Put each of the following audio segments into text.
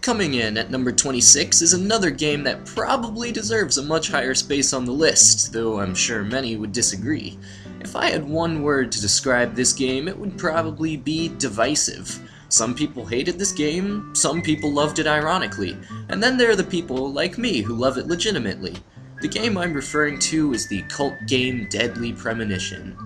Coming in at number 26 is another game that probably deserves a much higher space on the list, though I'm sure many would disagree. If I had one word to describe this game, it would probably be divisive. Some people hated this game, some people loved it ironically, and then there are the people like me who love it legitimately. The game I'm referring to is the cult game Deadly Premonition.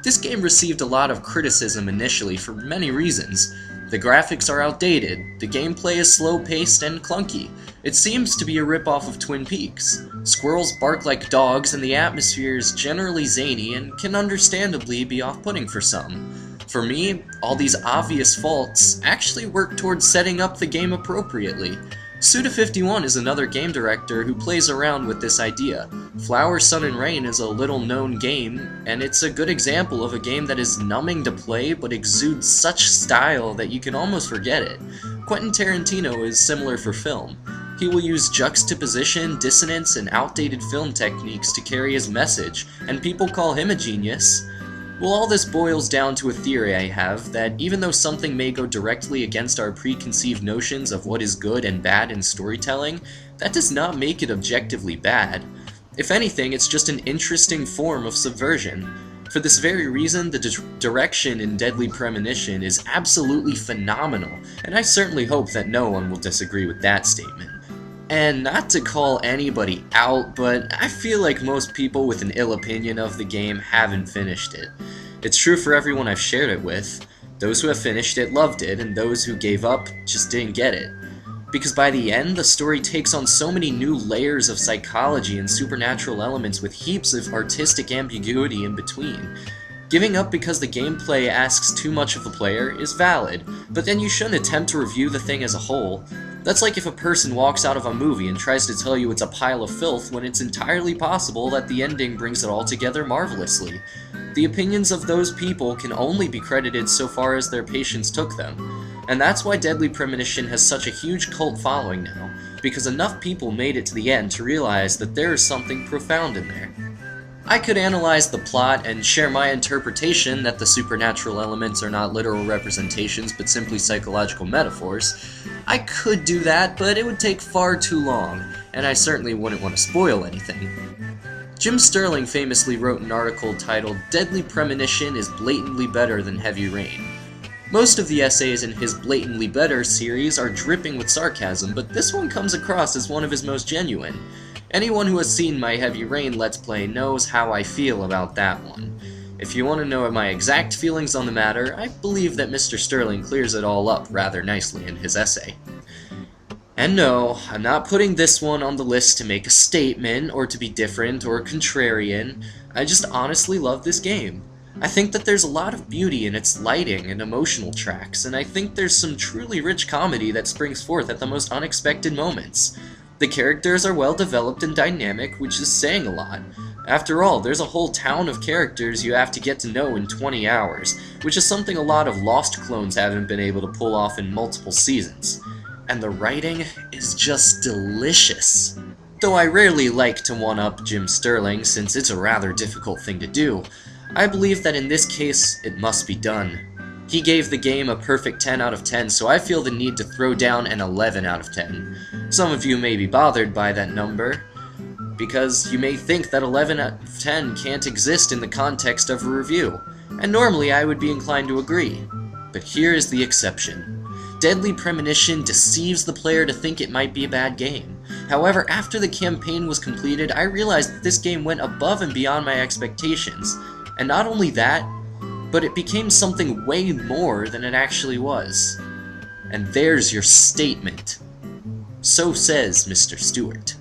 This game received a lot of criticism initially for many reasons. The graphics are outdated, the gameplay is slow-paced and clunky. It seems to be a rip-off of Twin Peaks. Squirrels bark like dogs and the atmosphere is generally zany and can understandably be off-putting for some. For me, all these obvious faults actually work towards setting up the game appropriately. Suda51 is another game director who plays around with this idea. Flower, Sun, and Rain is a little-known game, and it's a good example of a game that is numbing to play but exudes such style that you can almost forget it. Quentin Tarantino is similar for film. He will use juxtaposition, dissonance, and outdated film techniques to carry his message, and people call him a genius. Well, all this boils down to a theory I have, that even though something may go directly against our preconceived notions of what is good and bad in storytelling, that does not make it objectively bad. If anything, it's just an interesting form of subversion. For this very reason, the direction in Deadly Premonition is absolutely phenomenal, and I certainly hope that no one will disagree with that statement. And not to call anybody out, but I feel like most people with an ill opinion of the game haven't finished it. It's true for everyone I've shared it with. Those who have finished it loved it, and those who gave up just didn't get it. Because by the end, the story takes on so many new layers of psychology and supernatural elements with heaps of artistic ambiguity in between. Giving up because the gameplay asks too much of the player is valid, but then you shouldn't attempt to review the thing as a whole. That's like if a person walks out of a movie and tries to tell you it's a pile of filth when it's entirely possible that the ending brings it all together marvelously. The opinions of those people can only be credited so far as their patience took them. And that's why Deadly Premonition has such a huge cult following now, because enough people made it to the end to realize that there is something profound in there. I could analyze the plot and share my interpretation that the supernatural elements are not literal representations but simply psychological metaphors. I could do that, but it would take far too long, and I certainly wouldn't want to spoil anything. Jim Sterling famously wrote an article titled "Deadly Premonition is blatantly better than Heavy Rain." Most of the essays in his Blatantly Better series are dripping with sarcasm, but this one comes across as one of his most genuine. Anyone who has seen my Heavy Rain Let's Play knows how I feel about that one. If you want to know my exact feelings on the matter, I believe that Mr. Sterling clears it all up rather nicely in his essay. And no, I'm not putting this one on the list to make a statement, or to be different or contrarian. I just honestly love this game. I think that there's a lot of beauty in its lighting and emotional tracks, and I think there's some truly rich comedy that springs forth at the most unexpected moments. The characters are well developed and dynamic, which is saying a lot. After all, there's a whole town of characters you have to get to know in 20 hours, which is something a lot of Lost clones haven't been able to pull off in multiple seasons. And the writing is just delicious. Though I rarely like to one-up Jim Sterling, since it's a rather difficult thing to do, I believe that in this case, it must be done. He gave the game a perfect 10 out of 10, so I feel the need to throw down an 11 out of 10. Some of you may be bothered by that number, because you may think that 11 out of 10 can't exist in the context of a review, and normally I would be inclined to agree. But here is the exception. Deadly Premonition deceives the player to think it might be a bad game. However, after the campaign was completed, I realized that this game went above and beyond my expectations. And not only that, but it became something way more than it actually was. And there's your statement. So says Mr. Stewart.